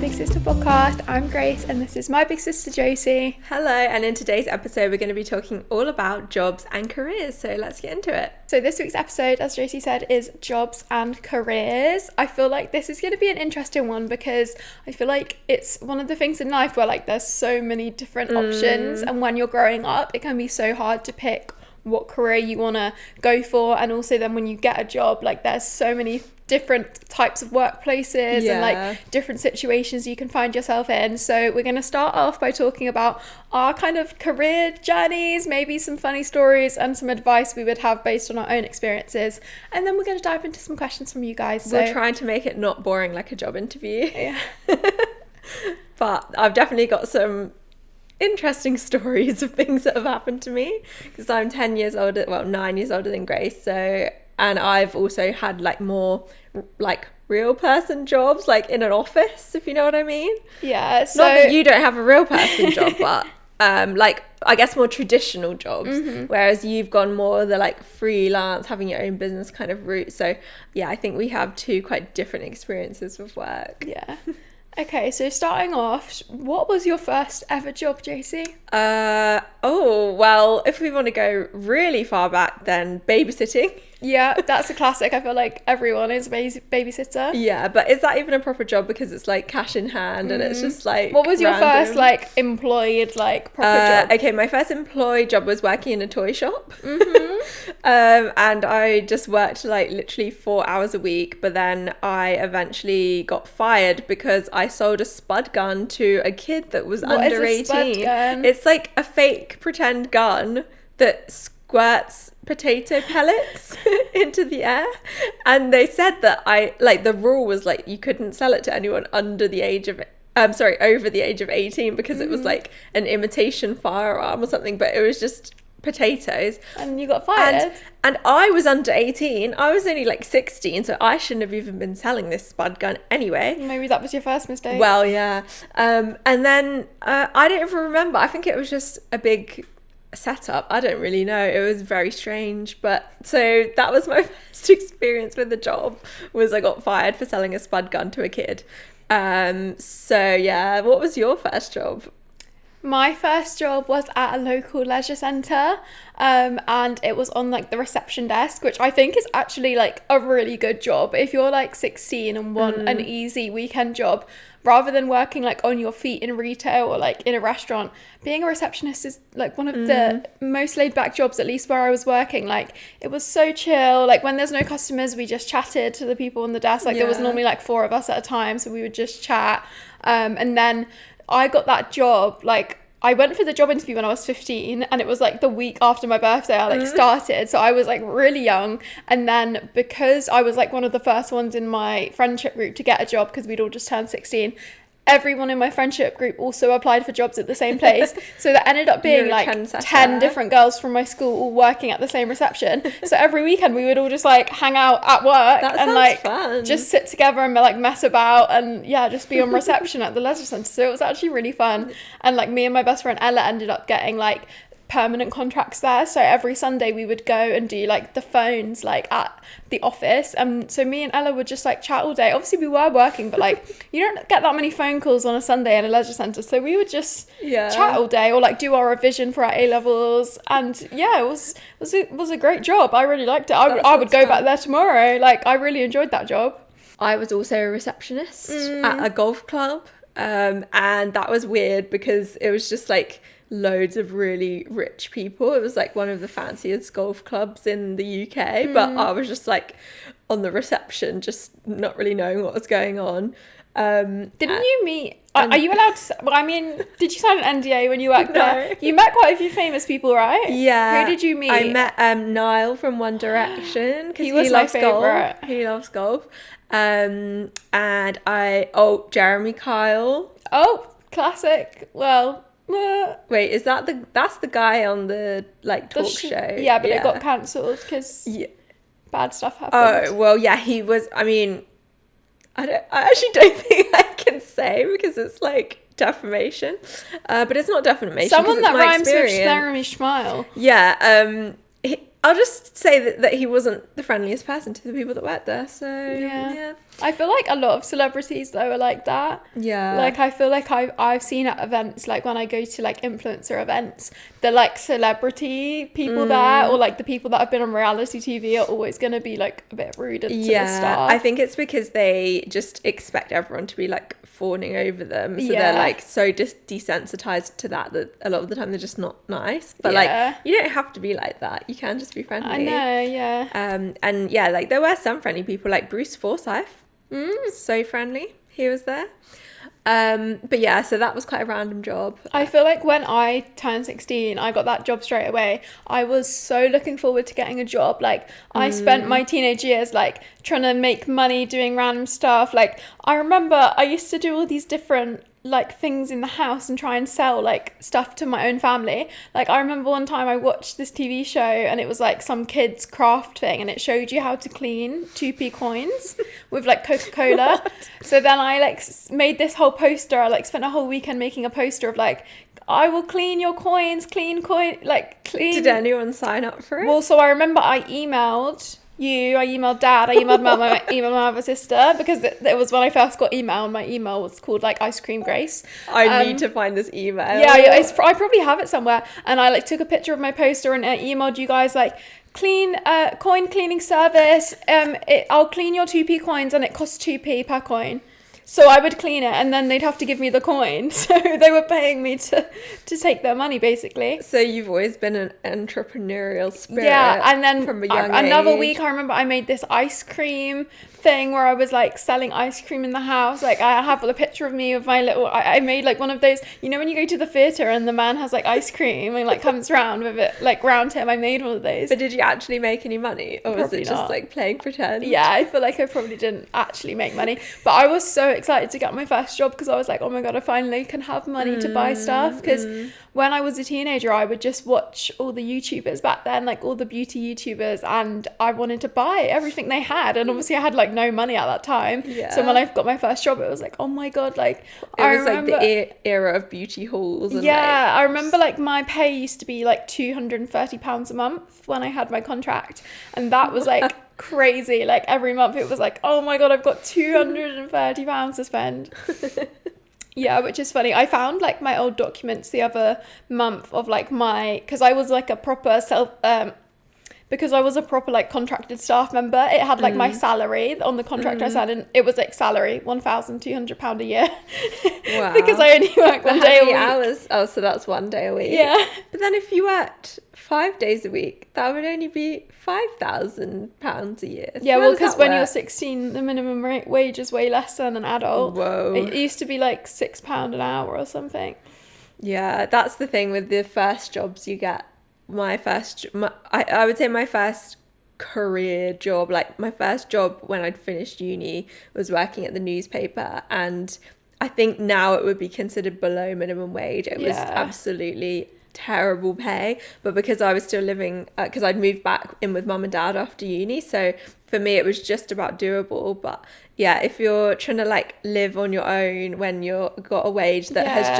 Big Sister podcast. I'm Grace and this is my big sister Josie. Hello, and in today's episode we're going to be talking all about jobs and careers, so let's get into it. So this week's episode, as Josie said, is jobs and careers. I feel like this is going to be an interesting one because I feel like it's one of the things in life where like there's so many different options, and when you're growing up it can be so hard to pick what career you want to go for, and also then when you get a job, like there's so many different types of workplaces and like different situations you can find yourself in. So we're going to start off by talking about our kind of career journeys, maybe some funny stories and some advice we would have based on our own experiences, and then we're going to dive into some questions from you guys. So we're trying to make it not boring like a job interview. Yeah. But I've definitely got some interesting stories of things that have happened to me because I'm 9 years older than Grace, so, and I've also had like more like real person jobs, like in an office, if you know what I mean. Yeah, so not that you don't have a real person job, but like I guess more traditional jobs, whereas you've gone more the like freelance, having your own business kind of route. So yeah, I think we have two quite different experiences with work. Yeah. Okay, so starting off, what was your first ever job, Josie? Well, if we want to go really far back, then babysitting. Yeah, that's a classic. I feel like everyone is a babysitter. Yeah, but is that even a proper job? Because it's like cash in hand and it's just like What was your random. first like employed like proper job? Okay, my first employed job was working in a toy shop. And I just worked like literally 4 hours a week, but then I eventually got fired because I sold a spud gun to a kid that was What under is a 18. spud gun? It's like a fake pretend gun that squirts potato pellets into the air, and they said that the rule was like you couldn't sell it to anyone over the age of 18 because it was like an imitation firearm or something, but it was just potatoes. And you got fired? And I was under 18. I was only like 16, so I shouldn't have even been selling this spud gun anyway. Maybe that was your first mistake. Well, yeah. And then I don't even remember. I think it was just a big setup. I don't really know. It was very strange. But so that was my first experience with the job, was I got fired for selling a spud gun to a kid. So yeah, what was your first job? My first job was at a local leisure centre, and it was on like the reception desk, which I think is actually like a really good job. If you're like 16 and want an easy weekend job, rather than working like on your feet in retail or like in a restaurant, being a receptionist is like one of the most laid back jobs, at least where I was working. Like it was so chill. Like when there's no customers, we just chatted to the people on the desk. Like there was normally like 4 of us at a time, so we would just chat. And then I got that job, like I went for the job interview when I was 15, and it was like the week after my birthday I like started, so I was like really young. And then because I was like one of the first ones in my friendship group to get a job, because we'd all just turned 16, everyone in my friendship group also applied for jobs at the same place. So that ended up being like 10 different girls from my school all working at the same reception. So every weekend we would all just like hang out at work and like fun. Just sit together and like mess about and just be on reception at the leisure centre. So it was actually really fun. And like me and my best friend Ella ended up getting like permanent contracts there, so every Sunday we would go and do like the phones like at the office, and so me and Ella would just like chat all day. Obviously we were working, but like you don't get that many phone calls on a Sunday in a leisure centre, so we would just chat all day or like do our revision for our A-levels. And it was a great job. I really liked it. I would go back there tomorrow. Like I really enjoyed that job. I was also a receptionist at a golf club, and that was weird because it was just like loads of really rich people. It was like one of the fanciest golf clubs in the UK, but I was just like on the reception, just not really knowing what was going on. Didn't you meet, are you allowed to, did you sign an NDA when you worked there? You met quite a few famous people, right? Yeah. Who did you meet? I met Niall from One Direction, because he was loves my favourite. Golf. He loves golf. And Jeremy Kyle. Oh, classic. Well, wait, is that's the guy on the like talk show? Yeah, but it got cancelled because bad stuff happened. Oh, well, yeah, he was, I actually don't think I can say because it's like defamation, but it's not defamation. Someone that rhymes with Jeremy Schmeil. Yeah, I'll just say that he wasn't the friendliest person to the people that worked there. So yeah. I feel like a lot of celebrities though are like that. Yeah. Like I feel like I've seen at events, like when I go to like influencer events, the like celebrity people there, or like the people that have been on reality TV are always going to be like a bit rude to the staff. I think it's because they just expect everyone to be like fawning over them, so they're like so desensitized to that a lot of the time they're just not nice. But like you don't have to be like that. You can just be friendly. I know, yeah. And yeah, like there were some friendly people, like Bruce Forsyth. So friendly, he was there. But yeah, so that was quite a random job. I feel like when I turned 16, I got that job straight away. I was so looking forward to getting a job. Like I spent my teenage years like trying to make money doing random stuff. Like I remember I used to do all these different like things in the house and try and sell like stuff to my own family. Like I remember one time I watched this TV show and it was like some kids craft thing, and it showed you how to clean 2p coins with like Coca-Cola. So then I like made this whole poster. I like spent a whole weekend making a poster of like, I will clean your coins, clean. Did anyone sign up for it? Well, so I remember I emailed I emailed Dad, I emailed Mum, I emailed my other sister, because it was when I first got email, and my email was called like Ice Cream Grace. I need to find this email. Yeah, I probably have it somewhere. And I like took a picture of my poster and I emailed you guys like, coin cleaning service. I'll clean your 2p coins and it costs 2p per coin. So I would clean it and then they'd have to give me the coin. So they were paying me to take their money, basically. So you've always been an entrepreneurial spirit. Yeah, and then from a young another age. week, I remember I made this ice cream thing where I was like selling ice cream in the house. Like I have a picture of me with my little, I made like one of those, you know when you go to the theatre and the man has like ice cream and like comes round with it like round him. I made one of those. But did you actually make any money, or was it just like playing pretend? Yeah, I feel like I probably didn't actually make money, but I was so excited to get my first job because I was like, oh my god, I finally can have money to buy stuff. Because when I was a teenager, I would just watch all the YouTubers back then, like all the beauty YouTubers, and I wanted to buy everything they had, and obviously I had like no money at that time. So when I got my first job, it was like, oh my god, like I remember, like the era of beauty hauls. And I remember like my pay used to be like £230 a month when I had my contract, and that was like crazy. Like every month it was like, oh my god, I've got £230 to spend. Yeah, which is funny. I found like my old documents the other month of like because I was like a proper because I was a proper like contracted staff member. It had like my salary on the contract I signed, and it was like salary £1,200 a year. Wow. Because I only worked one day a week. Hours? Oh, so that's 1 day a week. Yeah. But then if you worked 5 days a week, that would only be £5,000 a year. So yeah, well, because when you're 16, the minimum wage is way less than an adult. Whoa. It used to be like £6 an hour or something. Yeah, that's the thing with the first jobs you get. I would say my first career job, like my first job when I'd finished uni, was working at the newspaper, and I think now it would be considered below minimum wage. It was absolutely terrible pay, but because I was still living, because I'd moved back in with mum and dad after uni, so for me it was just about doable. But yeah, if you're trying to like live on your own when you've got a wage that has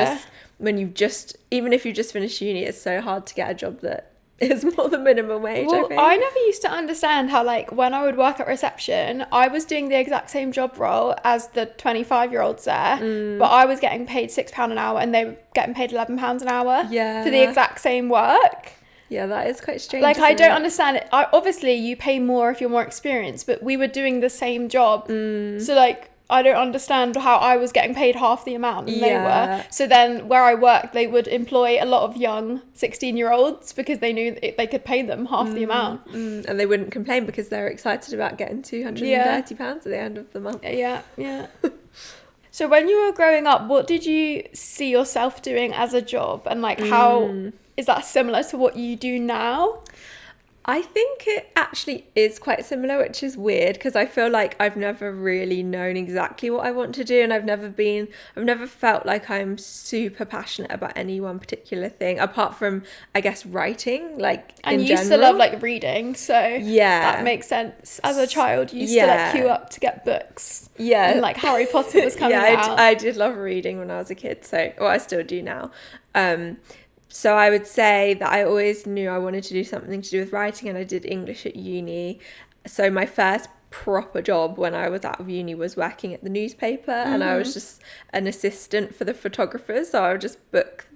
just, even if you just finished uni, it's so hard to get a job that is more than minimum wage. Well, I think. I never used to understand how like when I would work at reception, I was doing the exact same job role as the 25-year-olds there, but I was getting paid £6 an hour and they were getting paid £11 an hour for the exact same work. Yeah, that is quite strange. Like I don't understand it. Obviously you pay more if you're more experienced, but we were doing the same job. So like I don't understand how I was getting paid half the amount and they were. So then where I worked, they would employ a lot of young 16-year-olds because they knew they could pay them half the amount. And they wouldn't complain because they're excited about getting £230 at the end of the month. Yeah. So when you were growing up, what did you see yourself doing as a job? And like how is that similar to what you do now? I think it actually is quite similar, which is weird because I feel like I've never really known exactly what I want to do, and I've never felt like I'm super passionate about any one particular thing apart from, I guess, writing, like and in you used general. to love like reading, so that makes sense. As a child, you used to like queue up to get books. And like Harry Potter was coming out. I did love reading when I was a kid, so I still do now. So I would say that I always knew I wanted to do something to do with writing, and I did English at uni. So my first proper job when I was out of uni was working at the newspaper, and I was just an assistant for the photographers. So I would just book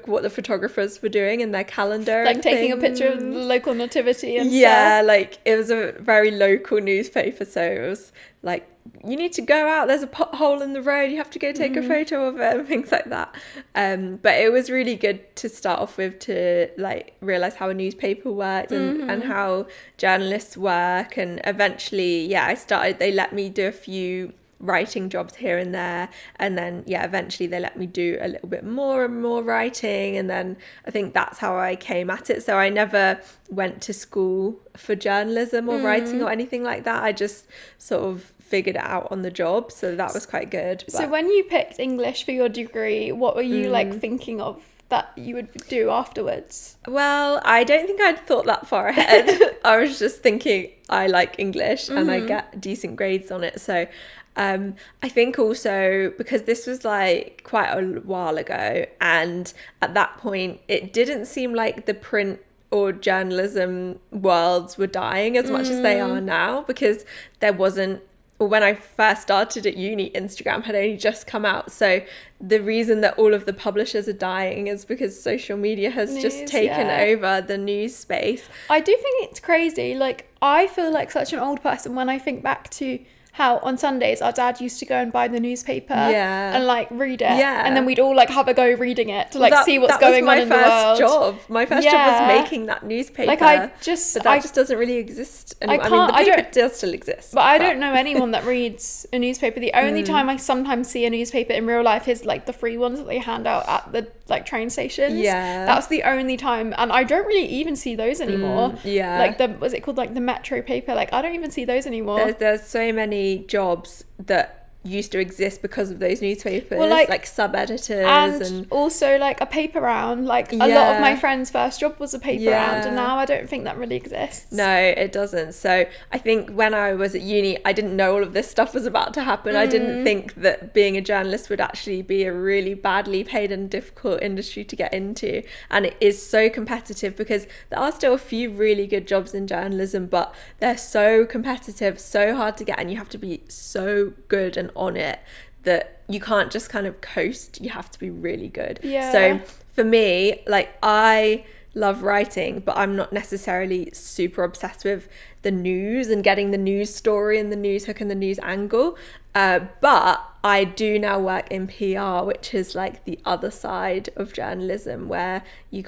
what the photographers were doing in their calendar, like taking a picture of the local nativity and stuff. Like it was a very local newspaper, so it was like, you need to go out, there's a pothole in the road, you have to go take a photo of it and things like that. But it was really good to start off with, to like realize how a newspaper worked and how journalists work. And eventually they let me do a few writing jobs here and there, and then eventually they let me do a little bit more and more writing, and then I think that's how I came at it. So I never went to school for journalism or writing or anything like that. I just sort of figured it out on the job, so that was quite good. So when you picked English for your degree, what were you like thinking of that you would do afterwards? Well, I don't think I'd thought that far ahead. I was just thinking I like English and I get decent grades on it. So I think also because this was like quite a while ago, and at that point it didn't seem like the print or journalism worlds were dying as much as they are now, because there wasn't, or when I first started at uni, Instagram had only just come out. So the reason that all of the publishers are dying is because social media has just taken over the news space. I do think it's crazy. Like, I feel like such an old person when I think back to how on Sundays our dad used to go and buy the newspaper and like read it, and then we'd all like have a go reading it to like see what's going on in the world. My first job was making that newspaper. Like but that just doesn't really exist anymore. I mean, the paper does still exist, but I don't know anyone that reads a newspaper. The only time I sometimes see a newspaper in real life is like the free ones that they hand out at the like train stations. That's the only time, and I don't really even see those anymore. Like was it called like the Metro paper? Like I don't even see those anymore. There's so many jobs that used to exist because of those newspapers, like sub-editors and also like a paper round. Like a lot of my friends' first job was a paper round, and now I don't think that really exists. No, it doesn't. So I think when I was at uni, I didn't know all of this stuff was about to happen. I didn't think that being a journalist would actually be a really badly paid and difficult industry to get into, and it is so competitive, because there are still a few really good jobs in journalism, but they're so competitive, so hard to get, and you have to be so good and on it that you can't just kind of coast. You have to be really good. So for me, like, I love writing, but I'm not necessarily super obsessed with the news and getting the news story and the news hook and the news angle, but I do now work in PR, which is like the other side of journalism, where you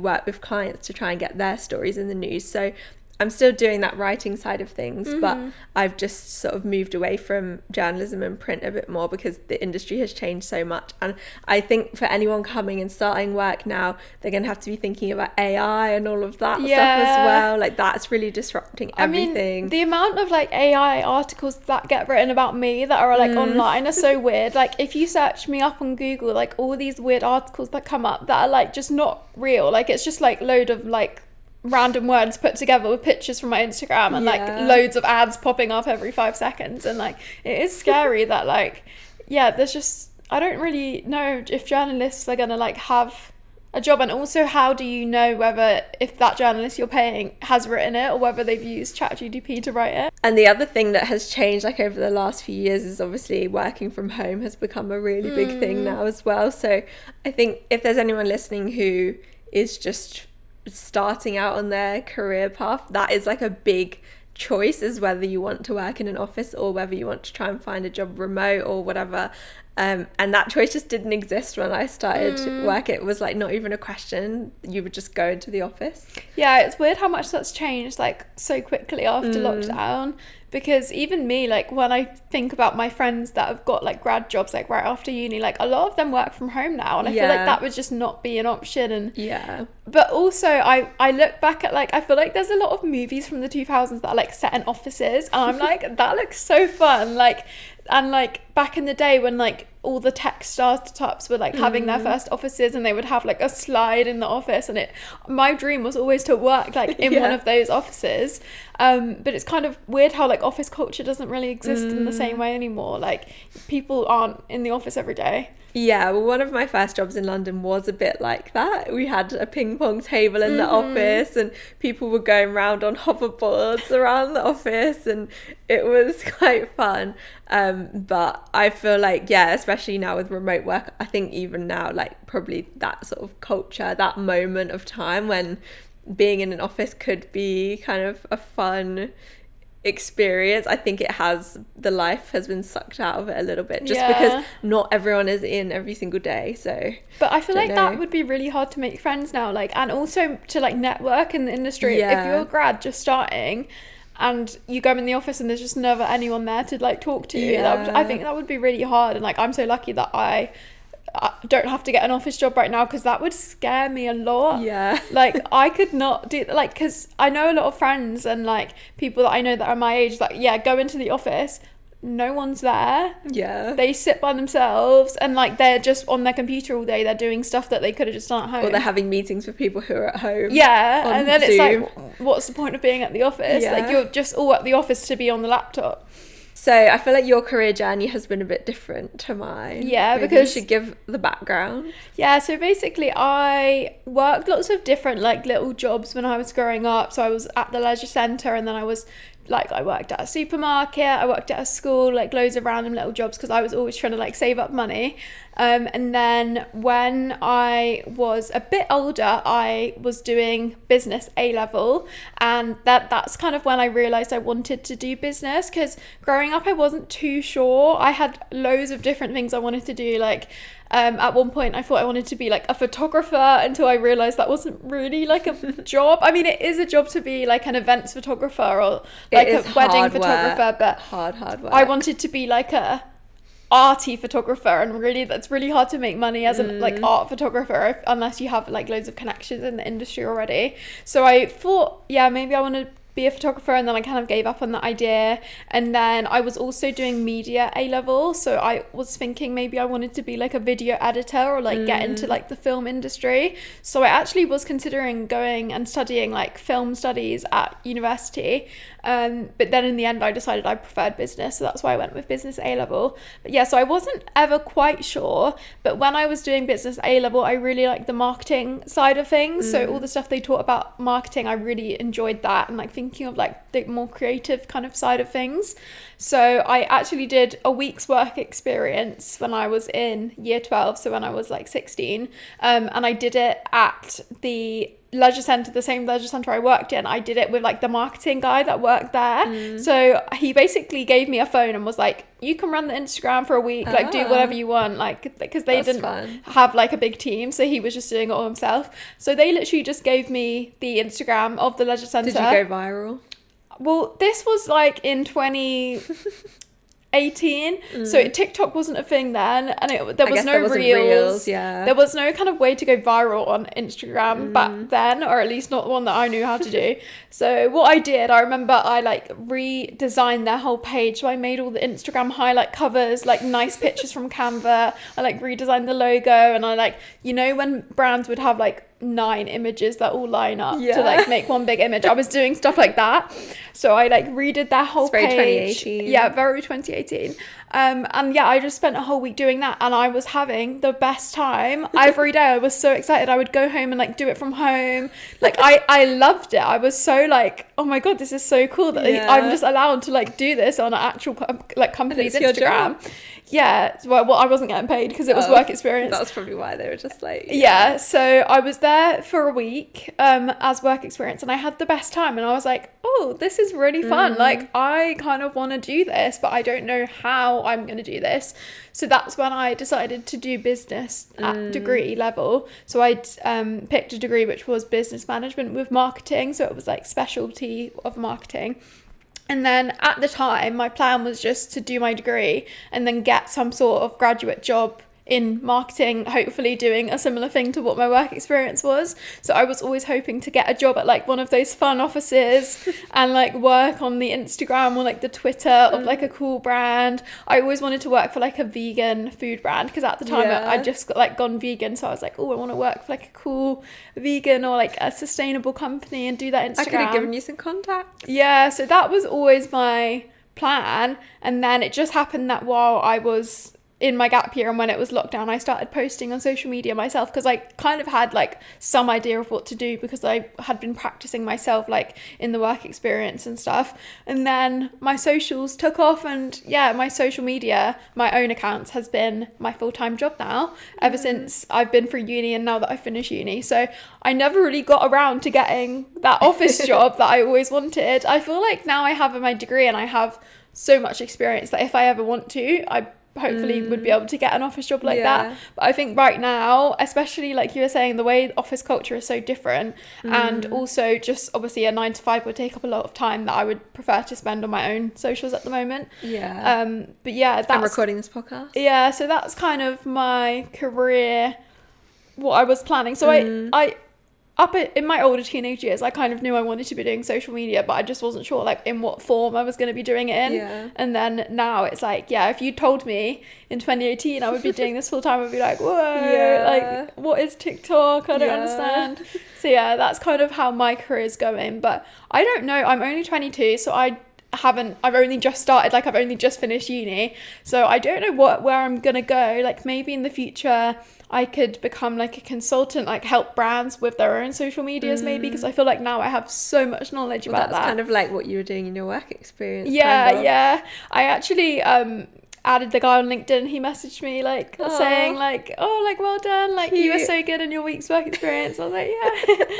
work with clients to try and get their stories in the news. So I'm still doing that writing side of things, but I've just sort of moved away from journalism and print a bit more, because the industry has changed so much. And I think for anyone coming and starting work now, they're going to have to be thinking about AI and all of that stuff as well. Like, that's really disrupting everything. I mean, the amount of like AI articles that get written about me that are like online are so weird. Like, if you search me up on Google, like all these weird articles that come up that are like just not real. Like, it's just like load of like random words put together with pictures from my Instagram and like loads of ads popping up every 5 seconds, and like it is scary that like there's just, I don't really know if journalists are gonna like have a job. And also, how do you know whether if that journalist you're paying has written it or whether they've used ChatGPT to write it? And the other thing that has changed like over the last few years is obviously working from home has become a really big thing now as well. So I think if there's anyone listening who is just starting out on their career path, that is like a big choice, is whether you want to work in an office or whether you want to try and find a job remote or whatever. And that choice just didn't exist when I started work. It was like not even a question. You would just go into the office. Yeah, it's weird how much that's changed like so quickly after lockdown. Because even me, like when I think about my friends that have got like grad jobs like right after uni, like a lot of them work from home now, and I feel like that would just not be an option. And but also I look back at like, I feel like there's a lot of movies from the 2000s that are like set in offices, and I'm like, that looks so fun. Like, and like back in the day when like all the tech startups were like having their first offices, and they would have like a slide in the office, and my dream was always to work like in one of those offices. But it's kind of weird how like office culture doesn't really exist in the same way anymore. Like, people aren't in the office every day. Yeah, well, one of my first jobs in London was a bit like that. We had a ping pong table in the office, and people were going around on hoverboards around the office, and it was quite fun. But I feel like, yeah, especially now with remote work, I think even now, like, probably that sort of culture, that moment of time when being in an office could be kind of a fun experience, I think the life has been sucked out of it a little bit, just because not everyone is in every single day. So but I feel like that would be really hard to make friends now, like, and also to like network in the industry. If you're a grad just starting and you go in the office and there's just never anyone there to like talk to you, I think that would be really hard. And like, I'm so lucky that I don't have to get an office job right now, because that would scare me a lot. Like, I could not do, like, because I know a lot of friends and like people that I know that are my age, like, go into the office, no one's there. They sit by themselves and like they're just on their computer all day. They're doing stuff that they could have just done at home, or they're having meetings with people who are at home. And then Zoom. It's like, what's the point of being at the office? Like, you're just all at the office to be on the laptop. So I feel like your career journey has been a bit different to mine. Maybe because you should give the background. So basically I worked lots of different like little jobs when I was growing up. So I was at the leisure centre, and then I worked at a supermarket, I worked at a school, like loads of random little jobs, because I was always trying to like save up money. And then when I was a bit older, I was doing business A-level, and that's kind of when I realised I wanted to do business, because growing up I wasn't too sure. I had loads of different things I wanted to do, like at one point I thought I wanted to be like a photographer, until I realised that wasn't really like a job. I mean, it is a job to be like an events photographer or like a wedding photographer, but hard work. I wanted to be like a arty photographer, and really that's really hard to make money as a like art photographer unless you have like loads of connections in the industry already. So I thought, maybe I want to be a photographer, and then I kind of gave up on that idea. And then I was also doing media A-level, so I was thinking maybe I wanted to be like a video editor or like get into like the film industry. So I actually was considering going and studying like film studies at university, but then in the end I decided I preferred business, so that's why I went with business A-level. But so I wasn't ever quite sure, but when I was doing business A-level I really liked the marketing side of things. So all the stuff they taught about marketing, I really enjoyed that, and like thinking of like the more creative kind of side of things. So I actually did a week's work experience when I was in year 12, so when I was like 16, and I did it at the leisure centre, the same leisure centre I worked in. I did it with like the marketing guy that worked there. So he basically gave me a phone and was like, you can run the Instagram for a week, like do whatever you want, like, because they didn't have like a big team, so he was just doing it all himself. So they literally just gave me the Instagram of the leisure centre. Did you go viral? Well, this was like in 2018, so TikTok wasn't a thing then, and there was no reels. There was no kind of way to go viral on Instagram back then, or at least not one that I knew how to do. So what I did, I remember I like redesigned their whole page. So I made all the Instagram highlight covers, like nice pictures from Canva. I like redesigned the logo, and I like, you know, when brands would have like 9 images that all line up to like make one big image, I was doing stuff like that. So I like redid that whole page. 2018. Very 2018. And I just spent a whole week doing that, and I was having the best time every day. I was so excited. I would go home and like do it from home. Like I loved it. I was so like, oh my god, this is so cool that I'm just allowed to like do this on an actual like company's Instagram. Well, I wasn't getting paid because it was work experience. That's probably why they were just like so I was there for a week as work experience, and I had the best time, and I was like, oh, this is really fun. Like, I kind of want to do this, but I don't know how I'm going to do this. So that's when I decided to do business at degree level. So I'd picked a degree which was business management with marketing, so it was like specialty of marketing. And then at the time, my plan was just to do my degree and then get some sort of graduate job in marketing, hopefully doing a similar thing to what my work experience was. So I was always hoping to get a job at like one of those fun offices and like work on the Instagram or like the Twitter of like a cool brand. I always wanted to work for like a vegan food brand, because at the time I'd just got like gone vegan, so I was like, oh, I want to work for like a cool vegan or like a sustainable company and do that Instagram. I could have given you some contacts. So that was always my plan. And then it just happened that while I was in my gap year and when it was lockdown, I started posting on social media myself because I kind of had like some idea of what to do because I had been practicing myself like in the work experience and stuff. And then my socials took off, and yeah, my social media, my own accounts, has been my full-time job now ever since I've been through uni and now that I finished uni. So I never really got around to getting that office job that I always wanted. I feel like now I have my degree and I have so much experience that if I ever want to, I hopefully would be able to get an office job like that. But I think right now, especially like you were saying, the way office culture is so different, and also just obviously a 9 to 5 would take up a lot of time that I would prefer to spend on my own socials at the moment. But yeah, I'm recording this podcast. Yeah, so that's kind of my career, what I was planning. So I in my older teenage years, I kind of knew I wanted to be doing social media, but I just wasn't sure like in what form I was going to be doing it in. And then now it's like, yeah, if you told me in 2018 I would be doing this full time, I'd be like, whoa, like what is TikTok? I don't understand. So yeah, that's kind of how my career is going. But I don't know, I'm only 22, so I've only just started, like I've only just finished uni, so I don't know where I'm gonna go. Like maybe in the future I could become like a consultant, like help brands with their own social medias maybe, because I feel like now I have so much knowledge about that. That's kind of like what you were doing in your work experience. Yeah. I actually added the guy on LinkedIn, and he messaged me like saying like, oh, like well done, like you were so good in your week's work experience. I was like, yeah.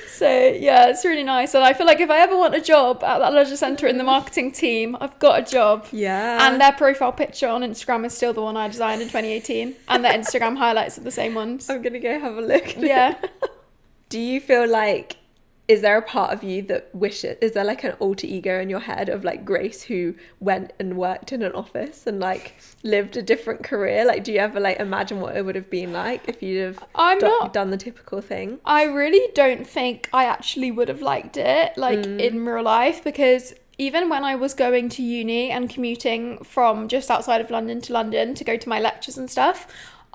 So yeah, it's really nice. And I feel like if I ever want a job at that leisure centre in the marketing team, I've got a job. And their profile picture on Instagram is still the one I designed in 2018, and their Instagram highlights are the same ones. I'm gonna go have a look. Yeah. Do you feel like, is there a part of you that wishes, is there like an alter ego in your head of like Grace who went and worked in an office and like lived a different career? Like, do you ever like imagine what it would have been like if you'd have done the typical thing? I really don't think I actually would have liked it like in real life, because even when I was going to uni and commuting from just outside of London to London to go to my lectures and stuff,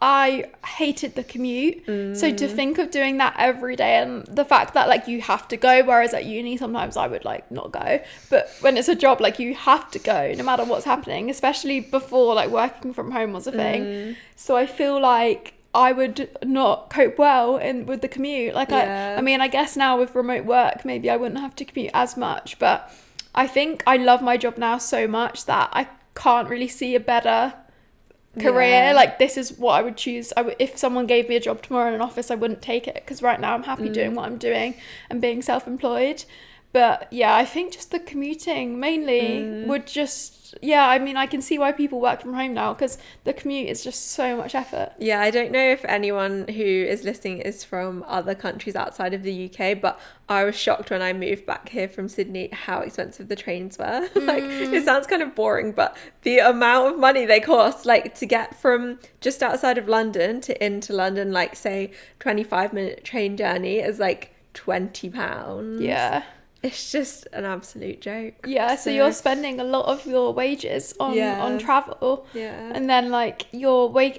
I hated the commute. So to think of doing that every day, and the fact that like you have to go, whereas at uni sometimes I would like not go, but when it's a job, like you have to go no matter what's happening, especially before like working from home was a thing. So I feel like I would not cope well with the commute. Like I mean, I guess now with remote work maybe I wouldn't have to commute as much, but I think I love my job now so much that I can't really see a better career. Like this is what I would choose. If someone gave me a job tomorrow in an office, I wouldn't take it, because right now I'm happy doing what I'm doing and being self-employed. But yeah, I think just the commuting mainly would just, I mean, I can see why people work from home now, because the commute is just so much effort. Yeah, I don't know if anyone who is listening is from other countries outside of the UK, but I was shocked when I moved back here from Sydney how expensive the trains were. Like, it sounds kind of boring, but the amount of money they cost, like to get from just outside of London to into London, like say 25-minute train journey is like £20. Yeah. It's just an absolute joke. Yeah, so you're spending a lot of your wages on travel. Yeah. And then like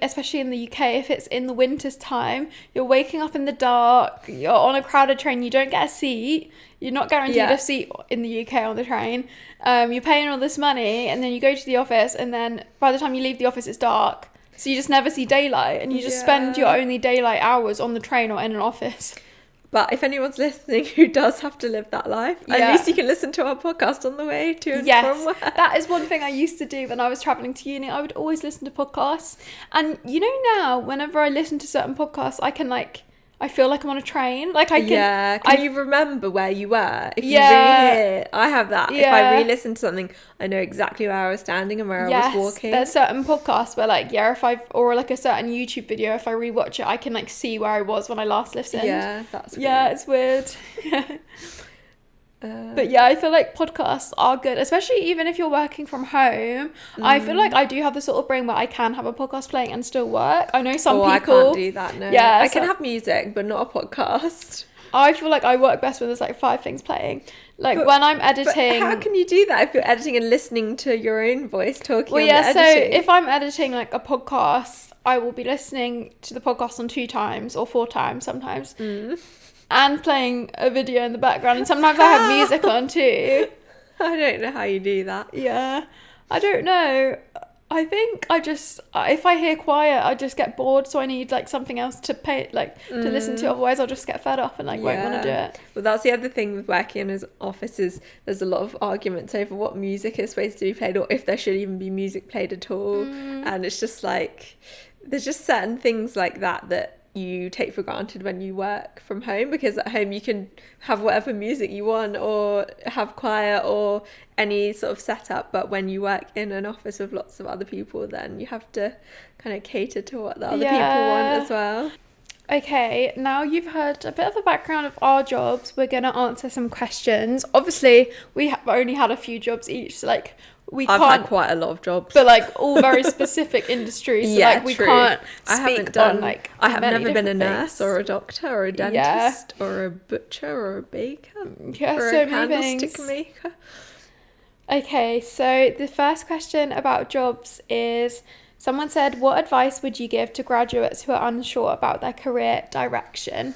especially in the UK, if it's in the winter's time, you're waking up in the dark, you're on a crowded train, you don't get a seat, you're not guaranteed a seat in the UK on the train. You're paying all this money, and then you go to the office, and then by the time you leave the office it's dark. So you just never see daylight, and you just spend your only daylight hours on the train or in an office. But if anyone's listening who does have to live that life, at least you can listen to our podcast on the way to and from work. That is one thing I used to do when I was travelling to uni. I would always listen to podcasts. And you know, now, whenever I listen to certain podcasts, I feel like I'm on a train. Like I can... Yeah, can you remember where you were? If you re-hear, I have that. If I re-listen to something, I know exactly where I was standing and where I was walking. There's certain podcasts where like, or like a certain YouTube video, if I rewatch it, I can like see where I was when I last listened. Yeah, that's weird. Yeah, it's weird. But yeah, I feel like podcasts are good, especially even if you're working from home. I feel like I do have the sort of brain where I can have a podcast playing and still work. I know some people... I can't do that, no. Yeah, I can have music, but not a podcast. I feel like I work best when there's like 5 things playing. Like when I'm editing... But how can you do that if you're editing and listening to your own voice talking on the editing? So if I'm editing like a podcast, I will be listening to the podcast on 2 times or 4 times sometimes. And playing a video in the background, and sometimes I have music on too. I don't know how you do that. Yeah, I don't know. I think if I hear quiet, I just get bored. So I need like something else to to listen to. Otherwise, I'll just get fed up and won't want to do it. Well, that's the other thing with working in an office is there's a lot of arguments over what music is supposed to be played or if there should even be music played at all. And it's just like, there's just certain things like that you take for granted when you work from home, because at home you can have whatever music you want or have quiet or any sort of setup, but when you work in an office with lots of other people, then you have to kind of cater to what the other people want as well. Okay, now you've heard a bit of a background of our jobs, we're going to answer some questions. Obviously we have only had a few jobs each, so I've had quite a lot of jobs, but all very specific industries. So we can't speak on I have never been a nurse or a doctor or a dentist or a butcher or a baker or a candlestick maker. Okay, so the first question about jobs is, someone said, what advice would you give to graduates who are unsure about their career direction?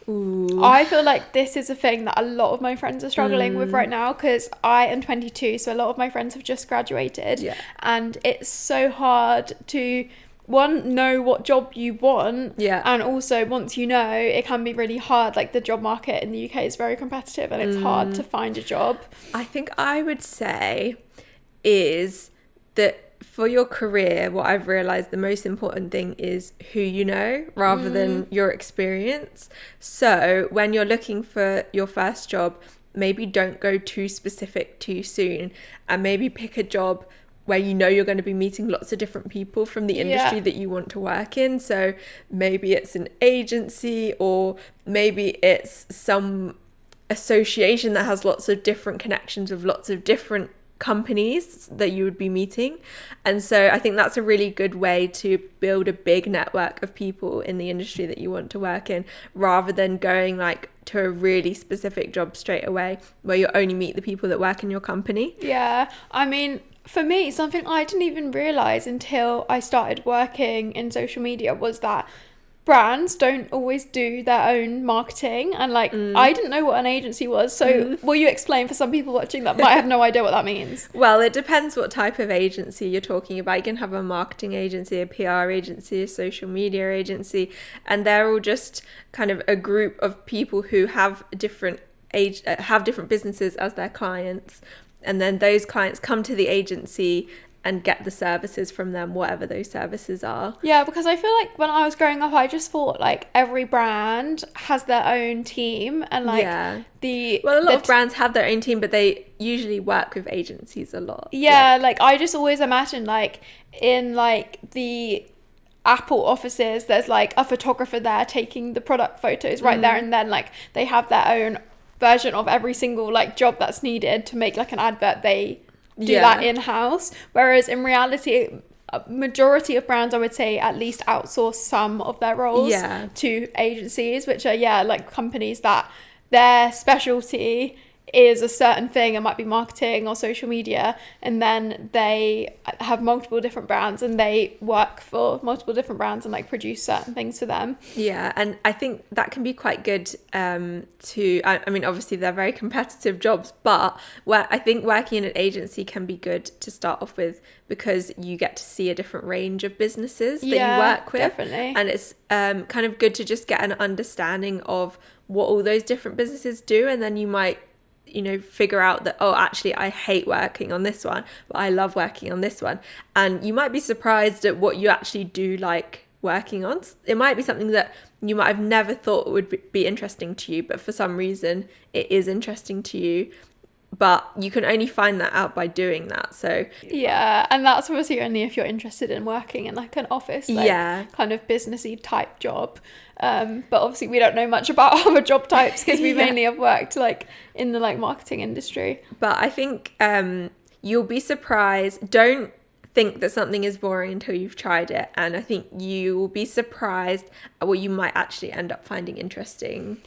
Ooh. I feel like this is a thing that a lot of my friends are struggling with right now, because I am 22, so a lot of my friends have just graduated, and it's so hard to know what job you want, and also once you know, it can be really hard. The job market in the UK is very competitive and it's hard to find a job. I think I would say is that for your career, what I've realized the most important thing is who you know rather than your experience. So when you're looking for your first job, maybe don't go too specific too soon, and maybe pick a job where you know you're going to be meeting lots of different people from the industry that you want to work in. So maybe it's an agency, or maybe it's some association that has lots of different connections with lots of different companies that you would be meeting. And so I think that's a really good way to build a big network of people in the industry that you want to work in, rather than going to a really specific job straight away where you only meet the people that work in your company. I mean, for me, something I didn't even realize until I started working in social media was that brands don't always do their own marketing, and I didn't know what an agency was, so will you explain for some people watching that might have no idea what that means? Well, it depends what type of agency you're talking about. You can have a marketing agency, a PR agency, a social media agency, and they're all just kind of a group of people who have different businesses as their clients, and then those clients come to the agency and get the services from them, whatever those services are. Yeah, because I feel like when I was growing up, I just thought every brand has their own team, and a lot of brands have their own team, but they usually work with agencies a lot. I just always imagine in the Apple offices, there's a photographer there taking the product photos right there and then. They have their own version of every single job that's needed to make an advert. They do that in-house, whereas in reality, a majority of brands, I would say, at least outsource some of their roles to agencies, which are companies that their specialty is a certain thing. It might be marketing or social media, and then they have multiple different brands and they work for multiple different brands and produce certain things for them. And I think that can be quite good I mean, obviously they're very competitive jobs, but I think working in an agency can be good to start off with, because you get to see a different range of businesses that you work with. Definitely. And it's kind of good to just get an understanding of what all those different businesses do, and then you might figure out that, actually I hate working on this one, but I love working on this one. And you might be surprised at what you actually do like working on. It might be something that you might have never thought would be interesting to you, but for some reason it is interesting to you. But you can only find that out by doing that. So and that's obviously only if you're interested in working in an office kind of businessy type job. But obviously we don't know much about other job types, because we mainly have worked in the marketing industry. But I think you'll be surprised. Don't think that something is boring until you've tried it, and I think you will be surprised at what you might actually end up finding interesting.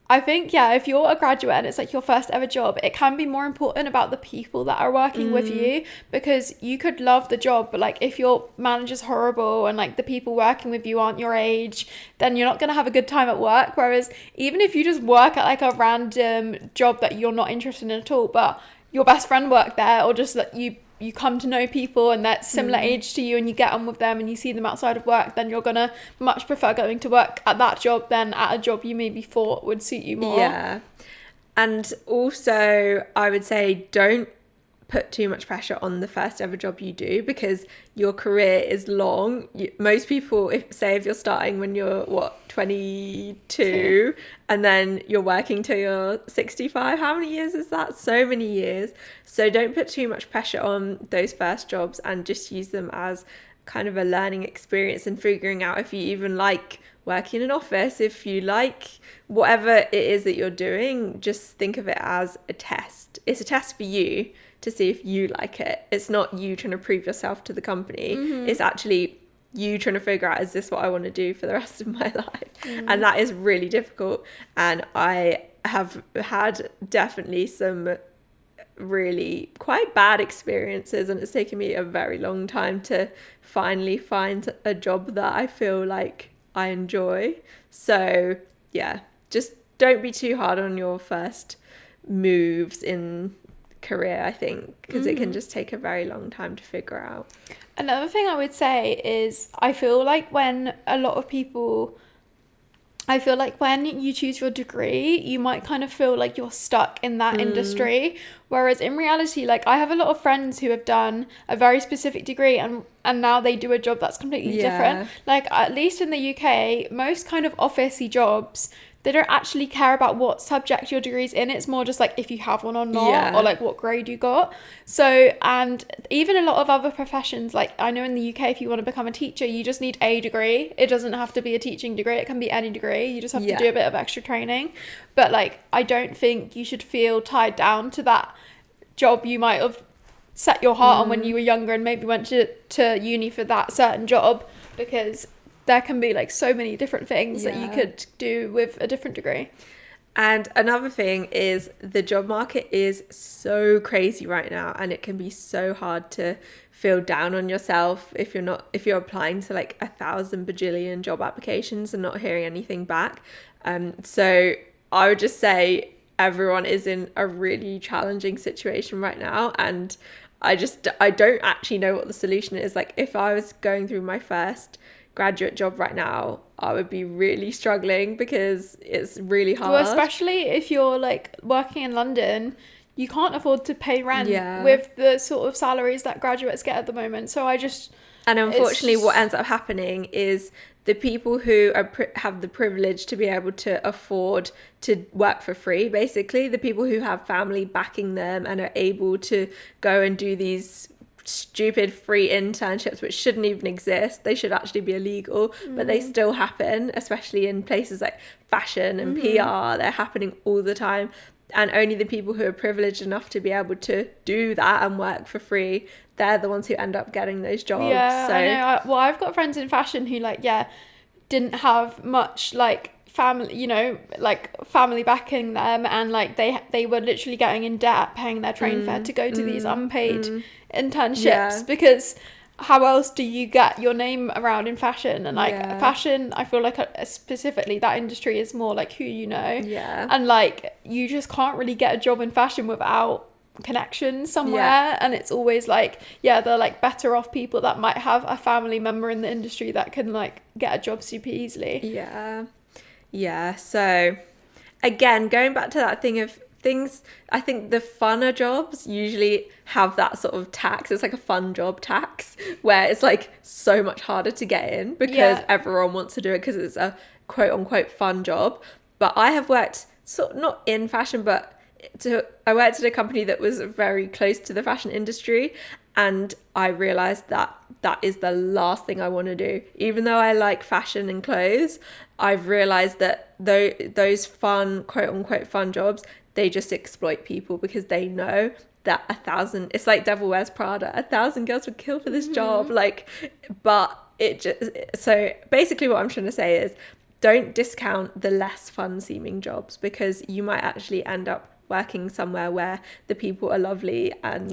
I think, if you're a graduate and it's your first ever job, it can be more important about the people that are working with you, because you could love the job, but if your manager's horrible and the people working with you aren't your age, then you're not going to have a good time at work. Whereas even if you just work at a random job that you're not interested in at all, but your best friend worked there, or just that you you come to know people and they're similar age to you and you get on with them and you see them outside of work, then you're gonna much prefer going to work at that job than at a job you maybe thought would suit you more. Yeah. And also, I would say don't put too much pressure on the first ever job you do, because your career is long. Most people, if you're starting when you're 22 and then you're working till you're 65, how many years is that? So many years. So don't put too much pressure on those first jobs, and just use them as kind of a learning experience and figuring out if you even like working in an office, if you like whatever it is that you're doing. Just think of it as a test. It's a test for you to see if you like it. It's not you trying to prove yourself to the company. It's actually you trying to figure out, is this what I want to do for the rest of my life? And that is really difficult. And I have had definitely some really quite bad experiences, and it's taken me a very long time to finally find a job that I feel like I enjoy. So yeah, just don't be too hard on your first moves in career, I think, because it can just take a very long time to figure out. Another thing I would say is I feel like when you choose your degree, you might kind of feel like you're stuck in that industry, whereas in reality, like, I have a lot of friends who have done a very specific degree and now they do a job that's completely different. Like, at least in the UK, most kind of officey jobs, they don't actually care about what subject your degree's in. It's more just like if you have one or not, or like what grade you got. So, and even a lot of other professions, like I know in the UK, if you want to become a teacher, you just need a degree. It doesn't have to be a teaching degree. It can be any degree. You just have to do a bit of extra training. But like, I don't think you should feel tied down to that job you might have set your heart on when you were younger and maybe went to uni for that certain job, because there can be like so many different things that you could do with a different degree. And another thing is the job market is so crazy right now, and it can be so hard to feel down on yourself if you're applying to like 1,000 bajillion job applications and not hearing anything back. So I would just say everyone is in a really challenging situation right now, and I don't actually know what the solution is. Like, if I was going through my first graduate job right now, I would be really struggling because it's really hard. Well, especially if you're like working in London, you can't afford to pay rent with the sort of salaries that graduates get at the moment. So and unfortunately what ends up happening is the people who have the privilege to be able to afford to work for free, basically the people who have family backing them and are able to go and do these stupid free internships which shouldn't even exist. They should actually be illegal, but they still happen, especially in places like fashion and PR. They're happening all the time, and only the people who are privileged enough to be able to do that and work for free, they're the ones who end up getting those jobs. Yeah, so I know. I've got friends in fashion who didn't have much like family, family backing them, and like they were literally getting in debt paying their train fare to go to these unpaid internships, because how else do you get your name around in fashion? And fashion, I feel like specifically that industry is more like who you know, and like you just can't really get a job in fashion without connections somewhere, and it's always like they're like better off people that might have a family member in the industry that can like get a job super easily. So again, going back to that thing of things, I think the funner jobs usually have that sort of tax. It's like a fun job tax, where it's like so much harder to get in because everyone wants to do it because it's a quote unquote fun job. But I have worked not in fashion, but I worked at a company that was very close to the fashion industry, and I realized that is the last thing I want to do. Even though I like fashion and clothes, I've realized that those fun, quote unquote fun jobs, they just exploit people, because they know that 1,000, it's like Devil Wears Prada, 1,000 girls would kill for this job. So basically what I'm trying to say is, don't discount the less fun seeming jobs, because you might actually end up working somewhere where the people are lovely, and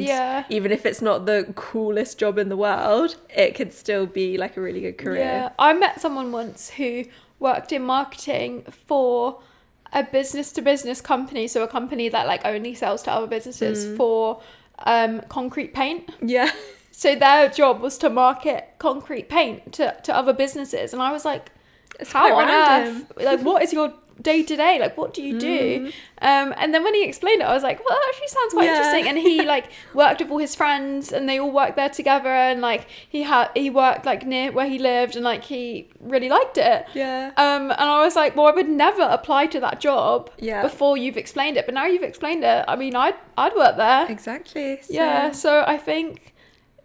even if it's not the coolest job in the world, it could still be like a really good career. I met someone once who worked in marketing for a business to business company, so a company that like only sells to other businesses, for concrete paint. Yeah. So their job was to market concrete paint to other businesses. And I was like, It's how quite on random. earth? Like, what is your day to day? Like, what do you do? And then when he explained it, I was like, well, that actually sounds quite interesting. And he like worked with all his friends, and they all worked there together. And like he worked like near where he lived, and like he really liked it. Yeah. And I was like, well, I would never apply to that job Yeah. before you've explained it. But now you've explained it, I mean, I'd work there. Exactly. So Yeah. So I think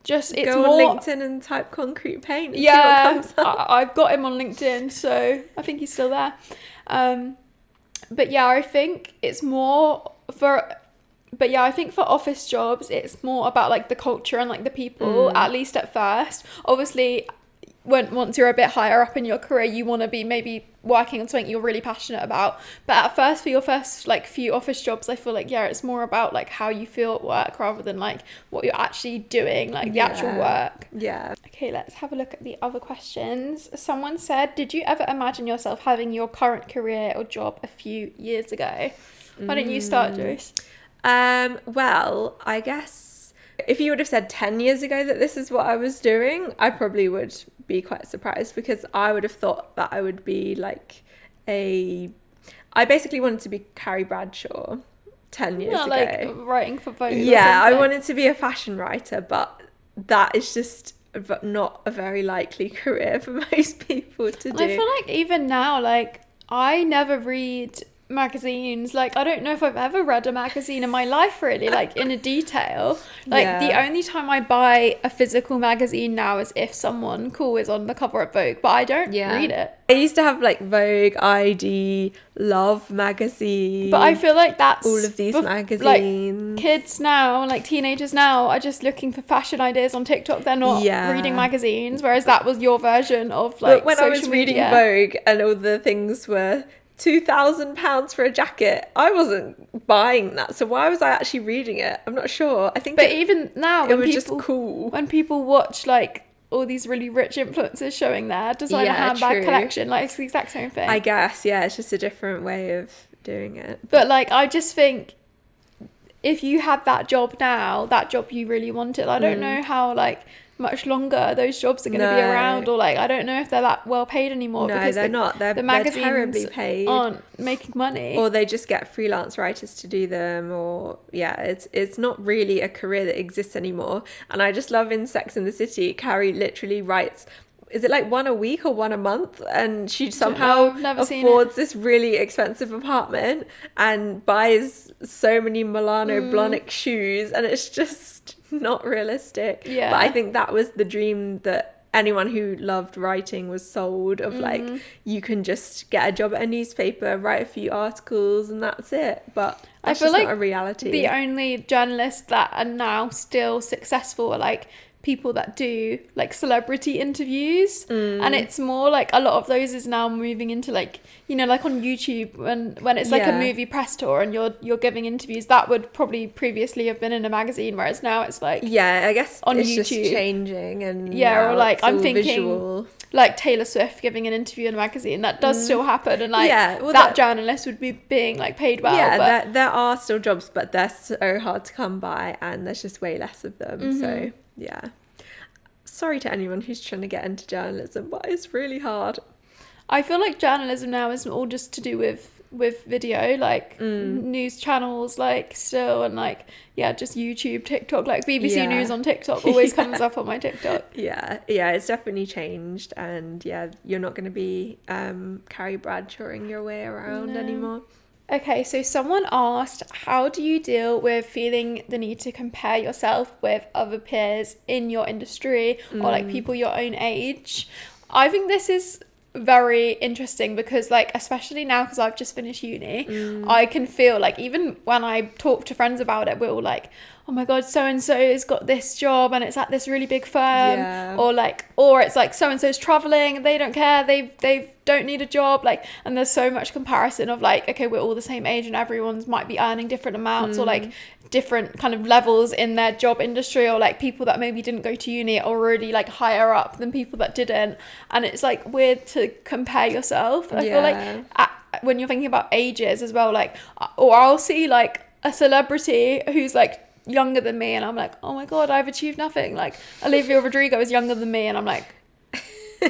just it's go more on LinkedIn and type concrete paint and see yeah, what comes up. I've got him on LinkedIn, so I think he's still there. But yeah, I think it's more I think for office jobs, it's more about like the culture and like the people, at least at first. Obviously, once you're a bit higher up in your career, you want to be maybe working on something you're really passionate about. But at first, for your first like few office jobs, I feel like, yeah, it's more about like how you feel at work rather than like what you're actually doing, like the actual work. Yeah. Okay, let's have a look at the other questions. Someone said, did you ever imagine yourself having your current career or job a few years ago? Why don't you start, Joyce? Well, I guess if you would have said 10 years ago that this is what I was doing, I probably would be quite surprised, because I would have thought that I would be like I basically wanted to be Carrie Bradshaw 10 years ago. Like writing for Vogue. Yeah, I wanted to be a fashion writer, but that is just not a very likely career for most people to do. I feel like even now, like, I never read magazines. Like, I don't know if I've ever read a magazine in my life, really, like in a detail. Like, the only time I buy a physical magazine now is if someone cool is on the cover of Vogue, but I don't read it. I used to have like Vogue, ID, Love magazine, but I feel like that's all of these magazines. Like, kids now, like teenagers now, are just looking for fashion ideas on TikTok. They're not reading magazines, whereas that was your version of like. But when I was reading Vogue and all the things were £2,000 for a jacket, I wasn't buying that, so why was I actually reading it? I'm not sure. I think even now, it was just cool when people watch like all these really rich influencers showing their designer handbag collection, like it's the exact same thing. I guess, yeah, it's just a different way of doing it. But like, I just think if you had that job now, that job you really wanted, I don't know how like much longer those jobs are going to be around, or like I don't know if they're that well paid anymore. No, because they're not. They're terribly paid, aren't making money, or they just get freelance writers to do them, or it's not really a career that exists anymore. And I just love in Sex and the City, Carrie literally writes, is it like one a week or one a month, and she somehow affords this really expensive apartment and buys so many Milano Blahnik shoes, and it's just not realistic. But I think that was the dream that anyone who loved writing was sold, of like, you can just get a job at a newspaper, write a few articles, and that's it. But that's just not a reality. The only journalists that are now still successful are like people that do like celebrity interviews, and it's more like a lot of those is now moving into like, you know, like on YouTube when it's like a movie press tour and you're giving interviews, that would probably previously have been in a magazine, whereas now it's like I guess on it's YouTube just changing, and or like I'm thinking visual. Like Taylor Swift giving an interview in a magazine, that does still happen, and like that journalist would be being like paid well. But there are still jobs, but they're so hard to come by, and there's just way less of them. So sorry to anyone who's trying to get into journalism, but it's really hard. I feel like journalism now is all just to do with video, like news channels, like still, and like just YouTube, TikTok, like BBC News on TikTok always comes up on my TikTok. It's definitely changed, and you're not going to be Carrie Bradshawing your way around anymore. Okay, so someone asked, how do you deal with feeling the need to compare yourself with other peers in your industry or like people your own age? I think this is very interesting because like, especially now because I've just finished uni, I can feel like even when I talk to friends about it, we're all like, oh my god, so and so has got this job and it's at this really big firm, or it's like so and so's traveling, they don't care, they don't need a job, like, and there's so much comparison of like, okay, we're all the same age and everyone's might be earning different amounts or like different kind of levels in their job industry, or like people that maybe didn't go to uni are already like higher up than people that didn't, and it's like weird to compare yourself. I feel like when you're thinking about ages as well, like, or I'll see like a celebrity who's like younger than me, and I'm like, oh my God, I've achieved nothing. Like, Olivia Rodrigo is younger than me, and I'm like,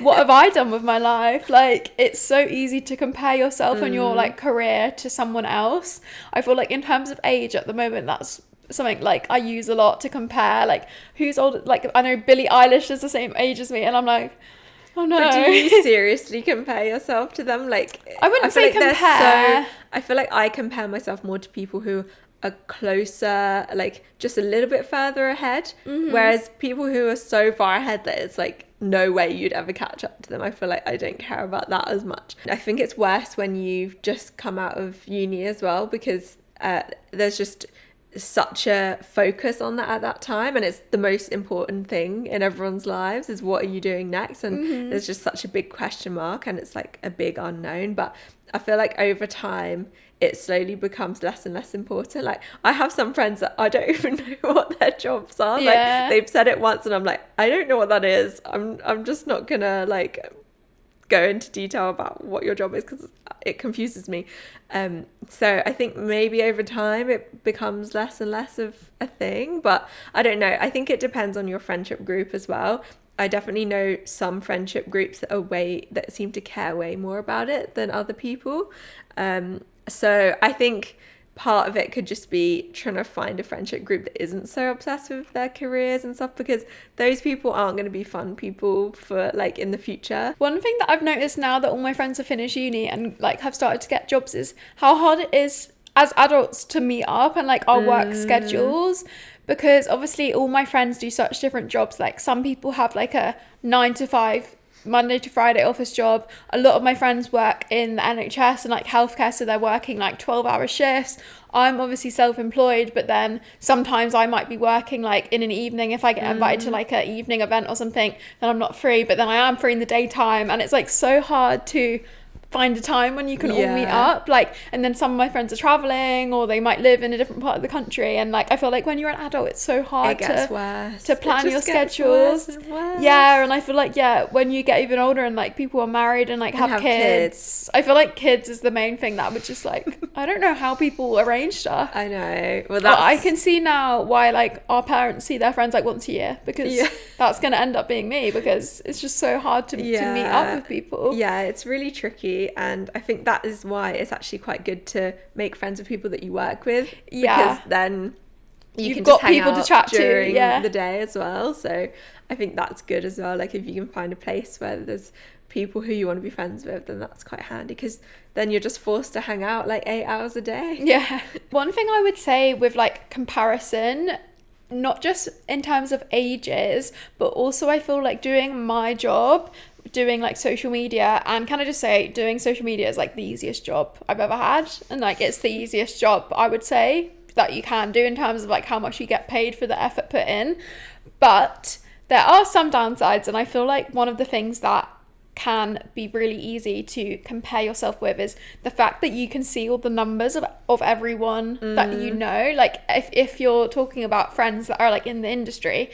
what have I done with my life? Like, it's so easy to compare yourself and your like career to someone else. I feel like in terms of age at the moment, that's something like I use a lot to compare, like who's older. Like, I know Billie Eilish is the same age as me, and I'm like, oh no. But do you seriously compare yourself to them? Like, I wouldn't say compare. I feel like I compare myself more to people who are closer, like just a little bit further ahead, whereas people who are so far ahead that it's like no way you'd ever catch up to them, I feel like I don't care about that as much. I think it's worse when you've just come out of uni as well, because there's just such a focus on that at that time, and it's the most important thing in everyone's lives is what are you doing next, and there's just such a big question mark, and it's like a big unknown. But I feel like over time it slowly becomes less and less important. Like, I have some friends that I don't even know what their jobs are. Like, they've said it once and I'm like, I don't know what that is. I'm just not gonna like go into detail about what your job is because it confuses me. So I think maybe over time it becomes less and less of a thing, but I don't know. I think it depends on your friendship group as well. I definitely know some friendship groups that seem to care way more about it than other people. So I think part of it could just be trying to find a friendship group that isn't so obsessed with their careers and stuff, because those people aren't going to be fun people for like in the future. One thing that I've noticed now that all my friends have finished uni and like have started to get jobs is how hard it is as adults to meet up and like our work schedules, because obviously all my friends do such different jobs. Like, some people have like a 9 to 5 Monday to Friday office job. A lot of my friends work in the NHS and like healthcare, so they're working like 12-hour shifts. I'm obviously self-employed, but then sometimes I might be working like in an evening. If I get invited to like an evening event or something, then I'm not free, but then I am free in the daytime, and it's like so hard to find a time when you can all meet up. Like, and then some of my friends are traveling, or they might live in a different part of the country, and like I feel like when you're an adult it's so hard to plan your schedules. Yeah, and I feel like when you get even older and like people are married and like have kids, I feel like kids is the main thing that would just like I don't know how people arrange stuff. I know. Well, I can see now why like our parents see their friends like once a year, because that's going to end up being me, because it's just so hard to meet up with people. Yeah, it's really tricky. And I think that is why it's actually quite good to make friends with people that you work with, because then you've got people to chat during the day as well. So I think that's good as well. Like, if you can find a place where there's people who you want to be friends with, then that's quite handy, because then you're just forced to hang out like 8 hours a day. One thing I would say with like comparison, not just in terms of ages, but also I feel like doing my job, doing like social media, and can I just say doing social media is like the easiest job I've ever had, and like it's the easiest job I would say that you can do in terms of like how much you get paid for the effort put in. But there are some downsides, and I feel like one of the things that can be really easy to compare yourself with is the fact that you can see all the numbers of everyone that you know. Like, if you're talking about friends that are like in the industry,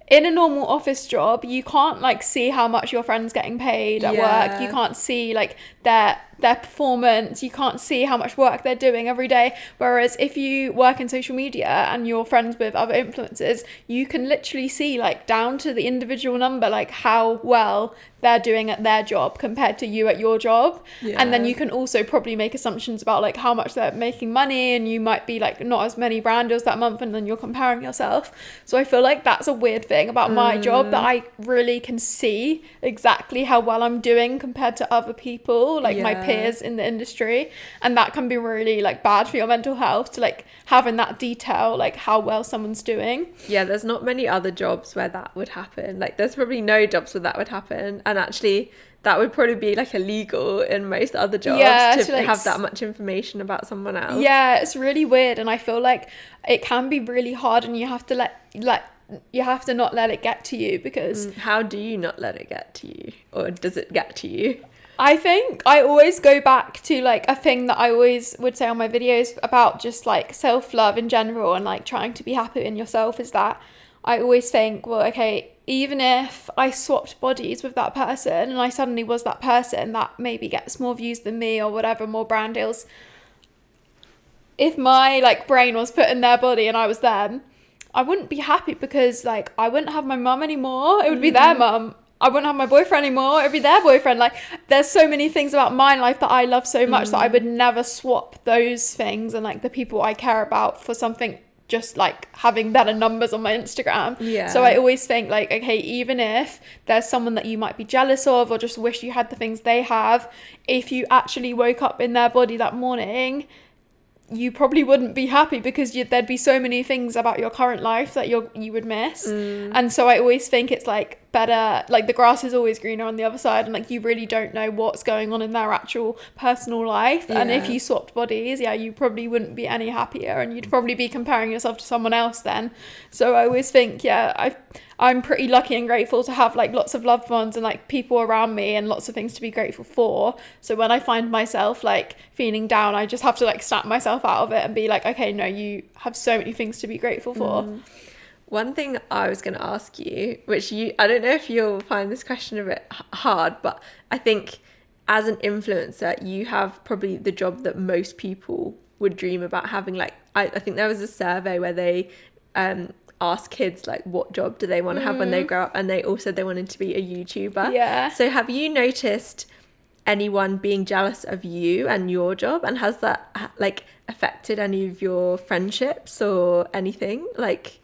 in a normal office job, you can't like see how much your friend's getting paid at work. You can't see like their performance. You can't see how much work they're doing every day. Whereas if you work in social media and you're friends with other influencers, you can literally see like down to the individual number, like how well they're doing at their job compared to you at your job. And then you can also probably make assumptions about like how much they're making money, and you might be like not as many brand deals that month, and then you're comparing yourself. So I feel like that's a weird thing about my job, that I really can see exactly how well I'm doing compared to other people, like my peers in the industry, and that can be really like bad for your mental health, to like having that detail, like how well someone's doing. There's not many other jobs where that would happen. Like, there's probably no jobs where that would happen, and actually that would probably be like illegal in most other jobs to like, have that much information about someone else. It's really weird, and I feel like it can be really hard, and you have to you have to not let it get to you, because how do you not let it get to you, or does it get to you? I think I always go back to like a thing that I always would say on my videos about just like self-love in general, and like trying to be happy in yourself, is that I always think, well, okay, even if I swapped bodies with that person and I suddenly was that person that maybe gets more views than me or whatever, more brand deals, if my like brain was put in their body and I was them, I wouldn't be happy because like I wouldn't have my mum anymore. It would be their mum. I wouldn't have my boyfriend anymore. It'd be their boyfriend. Like, there's so many things about my life that I love so much that I would never swap those things and like the people I care about for something just like having better numbers on my Instagram. Yeah. So I always think like, okay, even if there's someone that you might be jealous of or just wish you had the things they have, if you actually woke up in their body that morning, you probably wouldn't be happy because there'd be so many things about your current life that you would miss. And so I always think it's like better, like the grass is always greener on the other side, and like you really don't know what's going on in their actual personal life. And if you swapped bodies, you probably wouldn't be any happier, and you'd probably be comparing yourself to someone else then. So I always think I'm pretty lucky and grateful to have like lots of loved ones and like people around me and lots of things to be grateful for. So when I find myself like feeling down, I just have to like snap myself out of it and be like, okay, no, you have so many things to be grateful for. One thing I was going to ask you, which I don't know if you'll find this question a bit hard, but I think as an influencer, you have probably the job that most people would dream about having. Like, I think there was a survey where they ask kids like what job do they want to have when they grow up, and they all said they wanted to be a YouTuber. So have you noticed anyone being jealous of you and your job, and has that like affected any of your friendships or anything like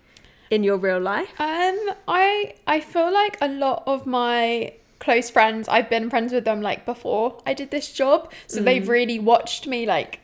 in your real life? I feel like a lot of my close friends, I've been friends with them like before I did this job, so they've really watched me like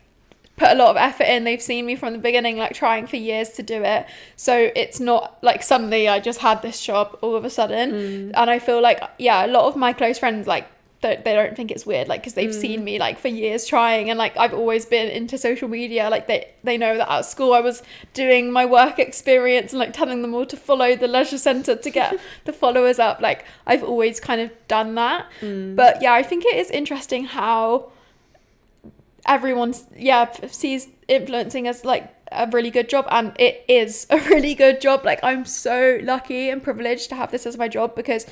put a lot of effort in. They've seen me from the beginning, like trying for years to do it. So it's not like suddenly I just had this job all of a sudden. And I feel like, a lot of my close friends, like they don't think it's weird, like because they've seen me like for years trying, and like I've always been into social media. Like they know that at school I was doing my work experience and like telling them all to follow the leisure centre to get the followers up. Like I've always kind of done that. But I think it is interesting how everyone sees influencing as like a really good job, and it is a really good job. Like I'm so lucky and privileged to have this as my job, because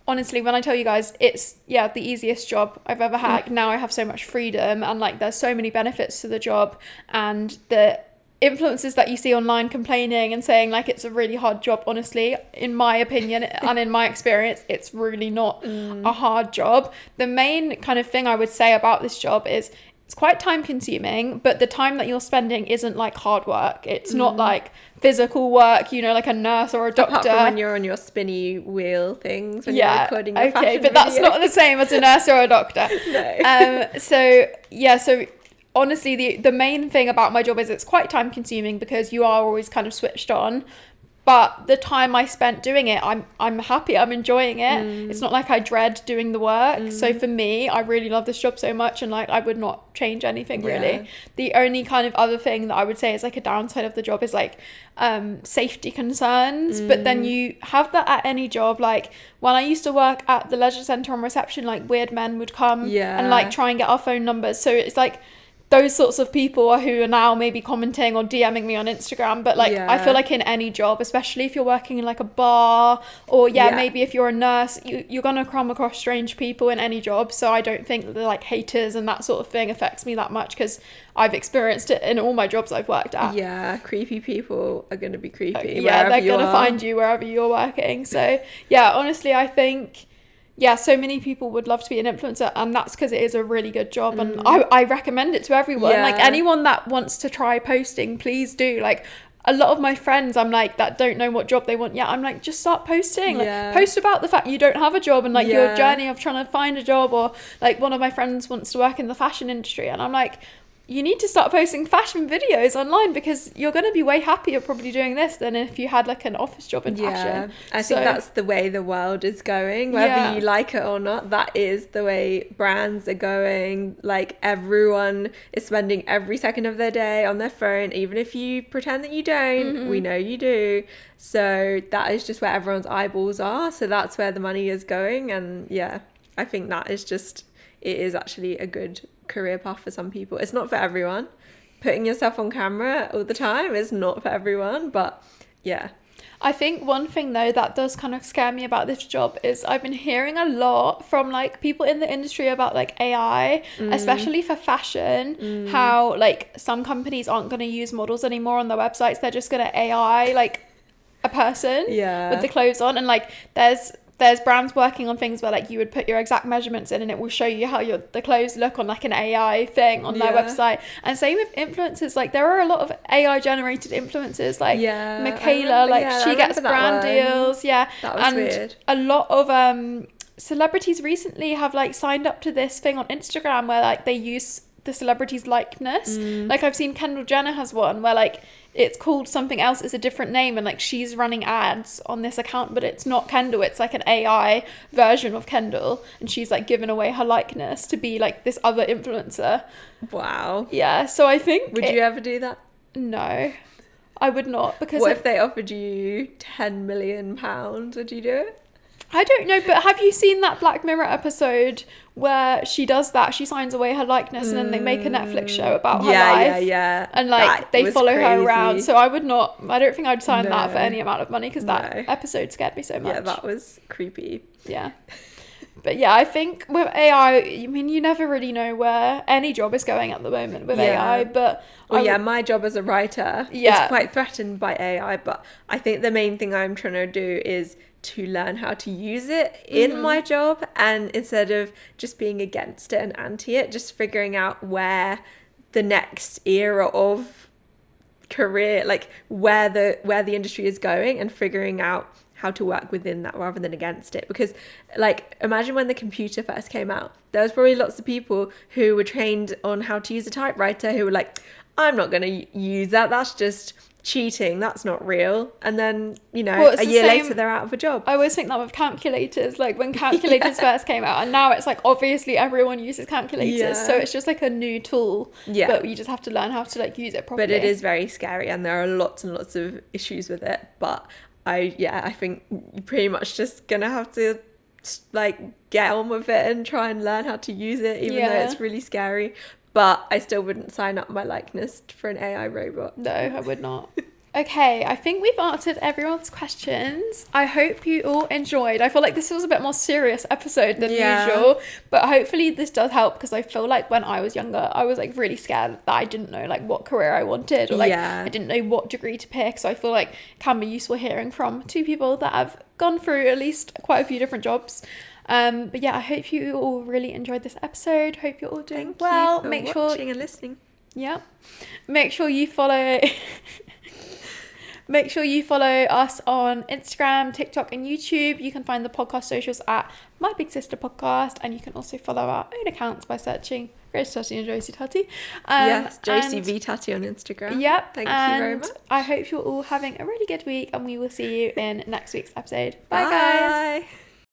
honestly, when I tell you guys, it's the easiest job I've ever had. Now I have so much freedom, and like there's so many benefits to the job, and the influencers that you see online complaining and saying like it's a really hard job, honestly, in my opinion and in my experience, it's really not a hard job. The main kind of thing I would say about this job is it's quite time consuming, but the time that you're spending isn't like hard work. It's not like physical work, like a nurse or a doctor. Apart from when you're on your spinny wheel things when you're recording your fashion but that's not the same as a nurse or a doctor. No. So honestly, the main thing about my job is it's quite time consuming because you are always kind of switched on. But the time I spent doing it, I'm happy, I'm enjoying it. It's not like I dread doing the work. So for me, I really love this job so much, and like I would not change anything really. The only kind of other thing that I would say is like a downside of the job is like safety concerns. But then you have that at any job. Like when I used to work at the leisure centre on reception, like weird men would come and like try and get our phone numbers. So it's like those sorts of people who are now maybe commenting or DMing me on Instagram. But like I feel like in any job, especially if you're working in like a bar or maybe if you're a nurse, you're gonna come across strange people in any job. So I don't think that the like haters and that sort of thing affects me that much, because I've experienced it in all my jobs I've worked at. Creepy people are gonna be creepy. They're gonna find you wherever you're working. So honestly, I think so many people would love to be an influencer, and that's because it is a really good job, and I recommend it to everyone. Like anyone that wants to try posting, please do. Like a lot of my friends, I'm like, that don't know what job they want yet, I'm like, just start posting. Like post about the fact you don't have a job and like your journey of trying to find a job. Or like one of my friends wants to work in the fashion industry, and I'm like, you need to start posting fashion videos online, because you're going to be way happier probably doing this than if you had like an office job in fashion. I think that's the way the world is going, whether you like it or not. That is the way brands are going. Like everyone is spending every second of their day on their phone, even if you pretend that you don't. We know you do. So that is just where everyone's eyeballs are. So that's where the money is going. And I think that is just, it is actually a good career path for some people. It's not for everyone. Putting yourself on camera all the time is not for everyone, but I think one thing though that does kind of scare me about this job is I've been hearing a lot from like people in the industry about like AI, especially for fashion, how like some companies aren't going to use models anymore on their websites. They're just going to AI like a person Yeah. with the clothes on. And like there's brands working on things where like you would put your exact measurements in and it will show you how the clothes look on like an AI thing on their website. And same with influencers, like there are a lot of AI generated influencers, like Michaela, she gets brand deals. That was weird. A lot of celebrities recently have like signed up to this thing on Instagram where like they use the celebrity's likeness. Like I've seen Kendall Jenner has one where like it's called something else, it's a different name, and like she's running ads on this account, but it's not Kendall, it's like an AI version of Kendall, and she's like given away her likeness to be like this other influencer. Wow. Yeah, so I think would you ever do that? No, I would not. Because what if they offered you £10 million? Would you do it? I don't know, but have you seen that Black Mirror episode where she does that? She signs away her likeness and then they make a Netflix show about her life. Yeah. And like they follow her around. So I don't think I'd sign that for any amount of money, because that episode scared me so much. Yeah, that was creepy. Yeah. But yeah, I think with AI, I mean, you never really know where any job is going at the moment with AI, but... my job as a writer is quite threatened by AI, but I think the main thing I'm trying to do is to learn how to use it in my job, and instead of just being against it and anti it, just figuring out where the next era of career, like where the industry is going, and figuring out how to work within that rather than against it. Because like imagine when the computer first came out, there was probably lots of people who were trained on how to use a typewriter who were like, I'm not going to use that's just cheating, that's not real. And then a year later they're out of a job. I always think that with calculators, like when calculators first came out, and now it's like obviously everyone uses calculators, so it's just like a new tool, but you just have to learn how to like use it properly. But it is very scary, and there are lots and lots of issues with it, but I think you're pretty much just gonna have to like get on with it and try and learn how to use it, even though it's really scary. But I still wouldn't sign up my likeness for an AI robot. No, I would not. Okay, I think we've answered everyone's questions. I hope you all enjoyed. I feel like this was a bit more serious episode than usual, but hopefully this does help, because I feel like when I was younger, I was like really scared that I didn't know like what career I wanted, or like I didn't know what degree to pick. So I feel like it can be useful hearing from two people that have gone through at least quite a few different jobs. But yeah, I hope you all really enjoyed this episode. Hope you're all doing well. Make sure watching and listening. Yeah, make sure you follow. Make sure you follow us on Instagram, TikTok, and YouTube. You can find the podcast socials at My Big Sister Podcast, and you can also follow our own accounts by searching Grace, Josie and Josie Tutty. Yes, Josie V Tutty on Instagram. Yep. Thank you very much. I hope you're all having a really good week, and we will see you in next week's episode. Bye. Guys.